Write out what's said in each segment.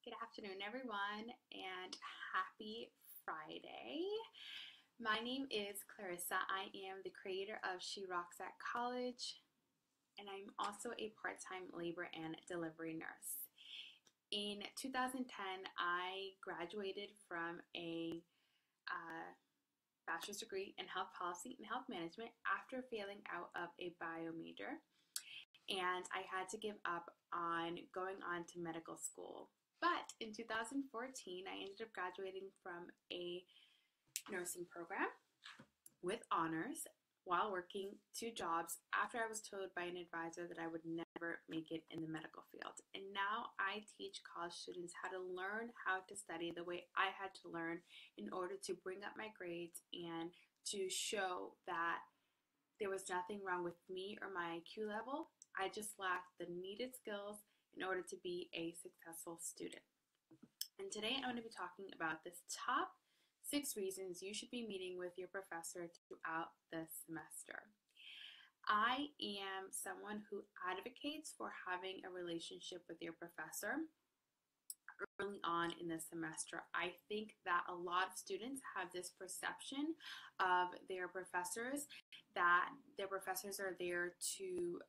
Good afternoon, everyone, and happy Friday. My name is Clarissa. I am the creator of She Rocks at College, and I'm also a part-time labor and delivery nurse. In 2010, I graduated from a bachelor's degree in health policy and health management after failing out of a bio major, and I had to give up on going on to medical school. But in 2014, I ended up graduating from a nursing program with honors while working 2 jobs after I was told by an advisor that I would never make it in the medical field. And now I teach college students how to learn how to study the way I had to learn in order to bring up my grades and to show that there was nothing wrong with me or my IQ level. I just lacked the needed skills in order to be a successful student. And today I'm going to be talking about the top 6 reasons you should be meeting with your professor throughout the semester. I am someone who advocates for having a relationship with your professor early on in the semester. I think that a lot of students have this perception of their professors, that their professors are there to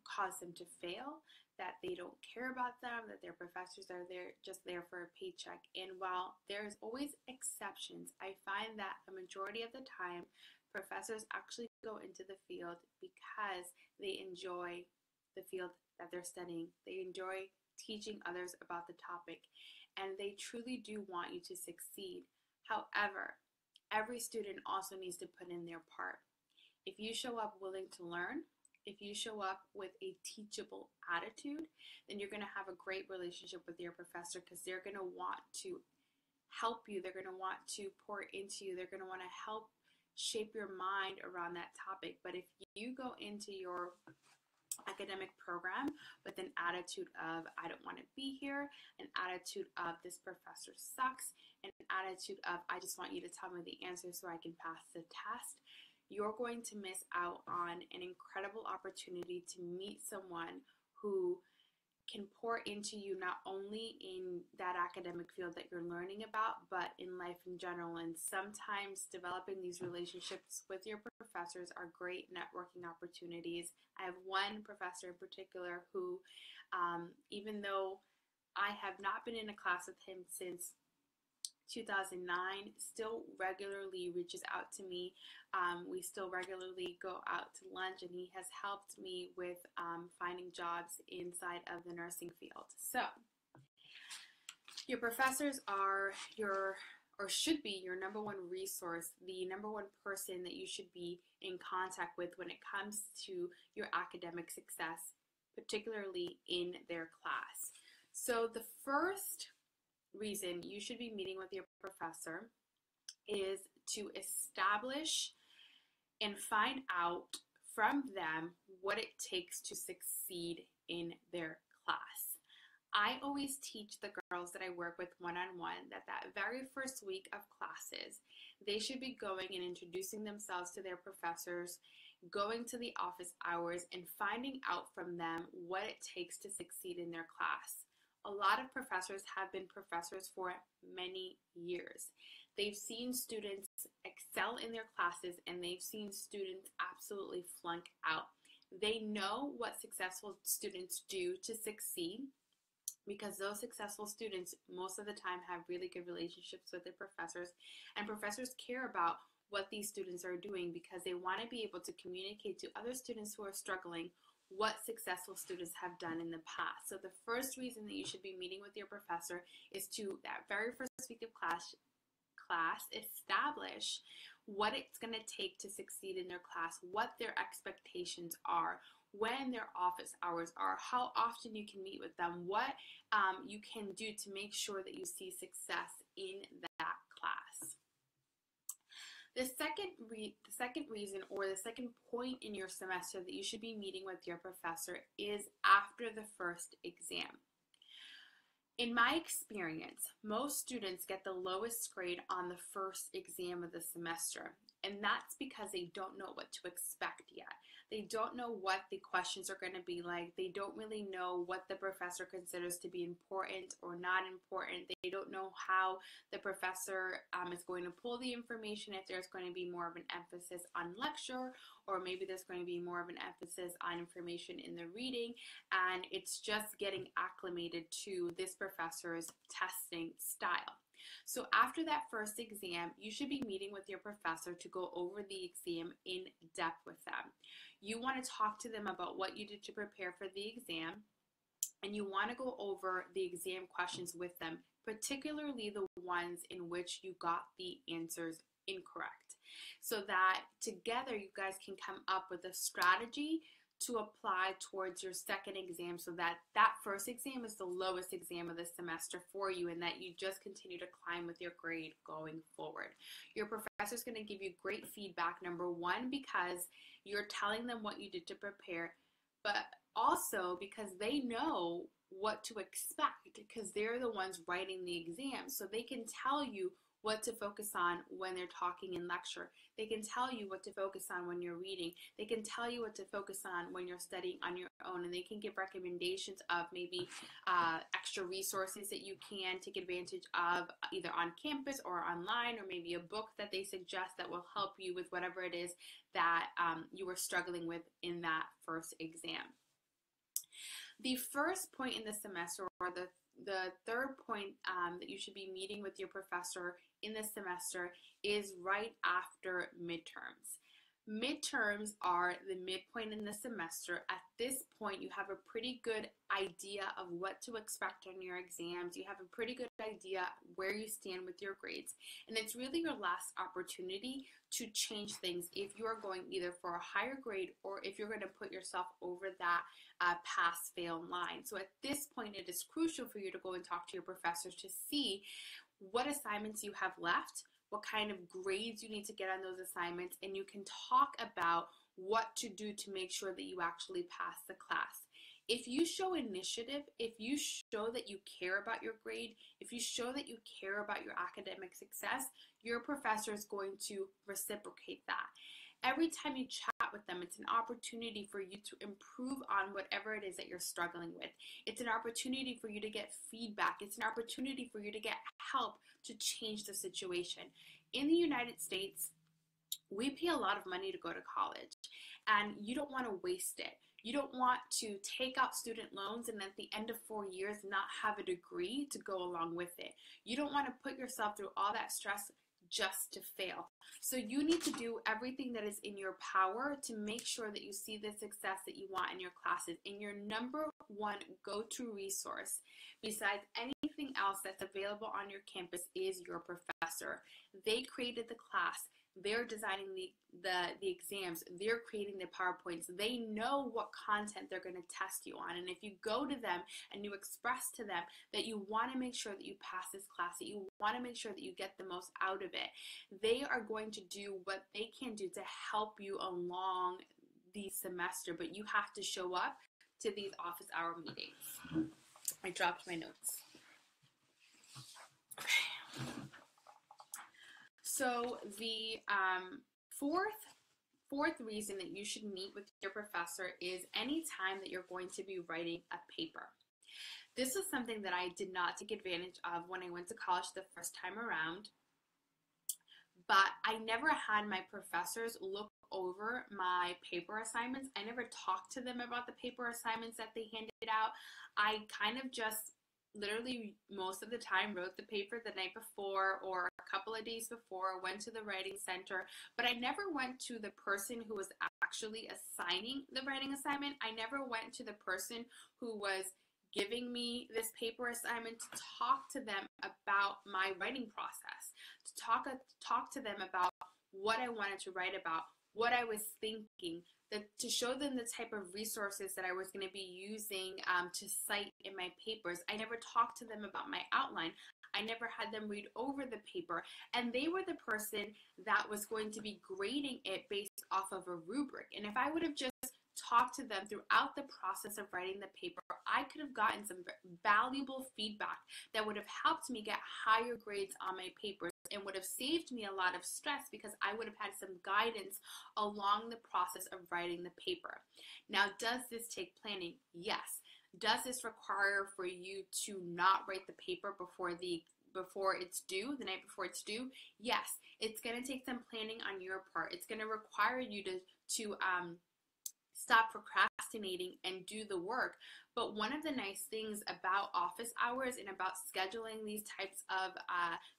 cause them to fail, that they don't care about them, that their professors are just there for a paycheck. And while there's always exceptions, I find that a majority of the time professors actually go into the field because they enjoy the field that they're studying. They enjoy teaching others about the topic, and they truly do want you to succeed. However, every student also needs to put in their part. If you show up willing to learn, if you show up with a teachable attitude, then you're going to have a great relationship with your professor, because they're going to want to help you. They're going to want to pour into you. They're going to want to help shape your mind around that topic. But if you go into your academic program with an attitude of I don't want to be here, an attitude of this professor sucks, an attitude of I just want you to tell me the answer so I can pass the test, you're going to miss out on an incredible opportunity to meet someone who can pour into you not only in that academic field that you're learning about, but in life in general. And sometimes developing these relationships with your professors are great networking opportunities. I have one professor in particular who, even though I have not been in a class with him since 2009, still regularly reaches out to me. We still regularly go out to lunch, and he has helped me with finding jobs inside of the nursing field. So your professors are should be your number one resource, the number one person that you should be in contact with when it comes to your academic success, particularly in their class. So the first reason you should be meeting with your professor is to establish and find out from them what it takes to succeed in their class. I always teach the girls that I work with one-on-one that very first week of classes, they should be going and introducing themselves to their professors, going to the office hours, and finding out from them what it takes to succeed in their class. A lot of professors have been professors for many years. They've seen students excel in their classes, and they've seen students absolutely flunk out. They know what successful students do to succeed, because those successful students most of the time have really good relationships with their professors, and professors care about what these students are doing because they want to be able to communicate to other students who are struggling what successful students have done in the past. So the first reason that you should be meeting with your professor is to, that very first week of class establish what it's going to take to succeed in their class, what their expectations are, when their office hours are, how often you can meet with them, what you can do to make sure that you see success in that class. The second reason, or the second point in your semester that you should be meeting with your professor, is after the first exam. In my experience, most students get the lowest grade on the first exam of the semester. And that's because they don't know what to expect yet. They don't know what the questions are going to be like. They don't really know what the professor considers to be important or not important. They don't know how the professor is going to pull the information, if there's going to be more of an emphasis on lecture, or maybe there's going to be more of an emphasis on information in the reading, and it's just getting acclimated to this professor's testing style. So after that first exam, you should be meeting with your professor to go over the exam in depth with them. You want to talk to them about what you did to prepare for the exam, and you want to go over the exam questions with them, particularly the ones in which you got the answers incorrect, so that together you guys can come up with a strategy to apply towards your second exam, so that that first exam is the lowest exam of the semester for you, and that you just continue to climb with your grade going forward. Your professor is going to give you great feedback, number one, because you're telling them what you did to prepare, but also because they know what to expect, because they're the ones writing the exam, so they can tell you what to focus on when they're talking in lecture. They can tell you what to focus on when you're reading. They can tell you what to focus on when you're studying on your own, and they can give recommendations of maybe extra resources that you can take advantage of either on campus or online, or maybe a book that they suggest that will help you with whatever it is that you were struggling with in that first exam. The first point in the semester, or the third point that you should be meeting with your professor in this semester, is right after midterms. Midterms are the midpoint in the semester. At this point, you have a pretty good idea of what to expect on your exams. You have a pretty good idea where you stand with your grades. And it's really your last opportunity to change things if you are going either for a higher grade, or if you're going to put yourself over that pass-fail line. So at this point, it is crucial for you to go and talk to your professors to see what assignments you have left, what kind of grades you need to get on those assignments, and you can talk about what to do to make sure that you actually pass the class. If you show initiative, if you show that you care about your grade, if you show that you care about your academic success, your professor is going to reciprocate that. Every time you chat with them, it's an opportunity for you to improve on whatever it is that you're struggling with. It's an opportunity for you to get feedback. It's an opportunity for you to get help to change the situation. In the United States, we pay a lot of money to go to college, and you don't want to waste it. You don't want to take out student loans and at the end of 4 years not have a degree to go along with it. You don't want to put yourself through all that stress just to fail. So you need to do everything that is in your power to make sure that you see the success that you want in your classes. And your number one go-to resource, besides anything else that's available on your campus, is your professor. They created the class. They're designing the exams. They're creating the PowerPoints. They know what content they're going to test you on. And if you go to them and you express to them that you want to make sure that you pass this class, that you want to make sure that you get the most out of it, they are going to do what they can do to help you along the semester. But you have to show up to these office hour meetings. I dropped my notes. Okay. So the fourth reason that you should meet with your professor is any time that you're going to be writing a paper. This is something that I did not take advantage of when I went to college the first time around, but I never had my professors look over my paper assignments. I never talked to them about the paper assignments that they handed out. I kind of just literally most of the time wrote the paper the night before or a couple of days before, went to the writing center, but I never went to the person who was actually assigning the writing assignment. I never went to the person who was giving me this paper assignment to talk to them about my writing process, to talk to them about what I wanted to write about, what I was thinking, to show them the type of resources that I was going to be using to cite in my papers. I never talked to them about my outline. I never had them read over the paper, and they were the person that was going to be grading it based off of a rubric. And if I would have just talked to them throughout the process of writing the paper, I could have gotten some valuable feedback that would have helped me get higher grades on my papers and would have saved me a lot of stress because I would have had some guidance along the process of writing the paper. Now, does this take planning? Yes. Does this require for you to not write the paper before it's due, the night before it's due? Yes. It's going to take some planning on your part. It's going to require you to stop procrastinating and do the work. But one of the nice things about office hours and about scheduling these types of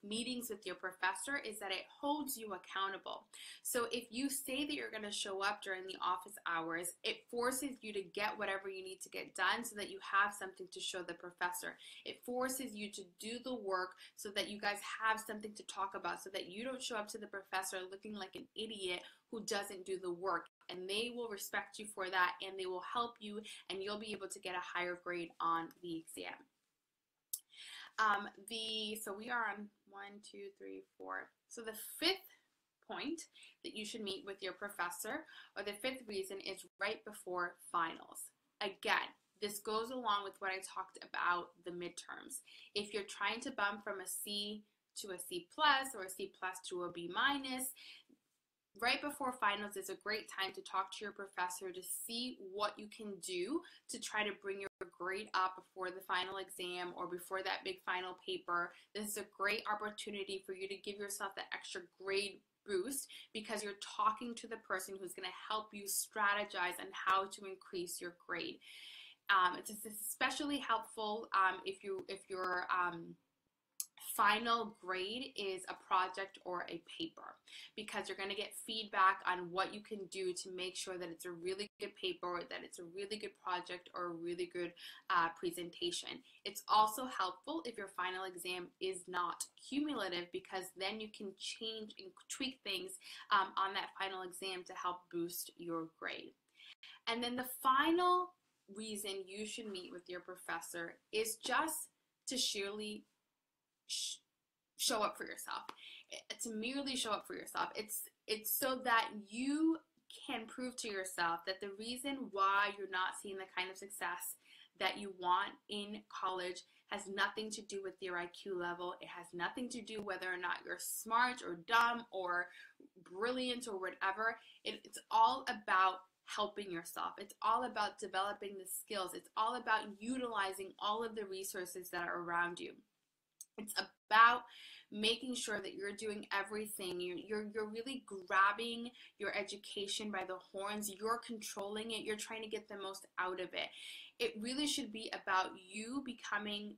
meetings with your professor is that it holds you accountable. So if you say that you're going to show up during the office hours, it forces you to get whatever you need to get done so that you have something to show the professor. It forces you to do the work so that you guys have something to talk about, so that you don't show up to the professor looking like an idiot who doesn't do the work. And they will respect you for that, and they will help you, and you'll be able to get a higher grade on the exam. So we are on 1, 2, 3, 4. So the fifth point that you should meet with your professor, or the fifth reason, is right before finals. Again, this goes along with what I talked about the midterms. If you're trying to bump from a C to a C plus or a C plus to a B minus, right before finals is a great time to talk to your professor to see what you can do to try to bring your grade up before the final exam or before that big final paper. This is a great opportunity for you to give yourself that extra grade boost because you're talking to the person who's going to help you strategize on how to increase your grade. It's especially helpful if your final grade is a project or a paper, because you're going to get feedback on what you can do to make sure that it's a really good paper, or that it's a really good project, or a really good presentation. It's also helpful if your final exam is not cumulative, because then you can change and tweak things on that final exam to help boost your grade. And then the final reason you should meet with your professor is just to sheerly show up for yourself. To merely show up for yourself. It's so that you can prove to yourself that the reason why you're not seeing the kind of success that you want in college has nothing to do with your IQ level. It has nothing to do whether or not you're smart or dumb or brilliant or whatever. It's all about helping yourself. It's all about developing the skills. It's all about utilizing all of the resources that are around you. It's about making sure that you're doing everything. You're really grabbing your education by the horns. You're controlling it. You're trying to get the most out of it. It really should be about you becoming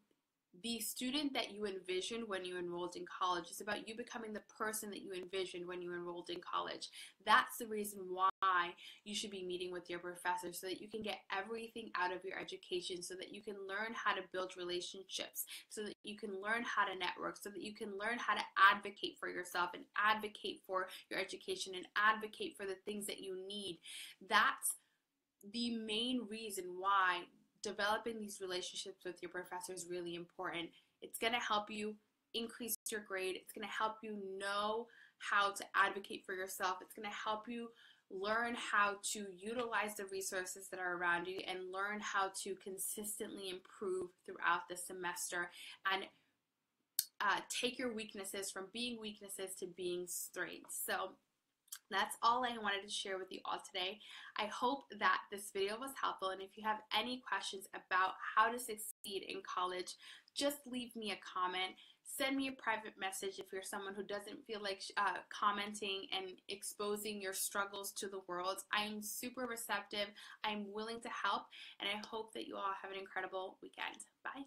the student that you envisioned when you enrolled in college. It's about you becoming the person that you envisioned when you enrolled in college. That's the reason why you should be meeting with your professor, so that you can get everything out of your education, so that you can learn how to build relationships, so that you can learn how to network, so that you can learn how to advocate for yourself and advocate for your education and advocate for the things that you need. That's the main reason why developing these relationships with your professor is really important. It's going to help you increase your grade. It's going to help you know how to advocate for yourself. It's going to help you learn how to utilize the resources that are around you and learn how to consistently improve throughout the semester and take your weaknesses from being weaknesses to being strengths. So that's all I wanted to share with you all today. I hope that this video was helpful, and if you have any questions about how to succeed in college, just leave me a comment. Send me a private message if you're someone who doesn't feel like commenting and exposing your struggles to the world. I'm super receptive. I'm willing to help, and I hope that you all have an incredible weekend. Bye.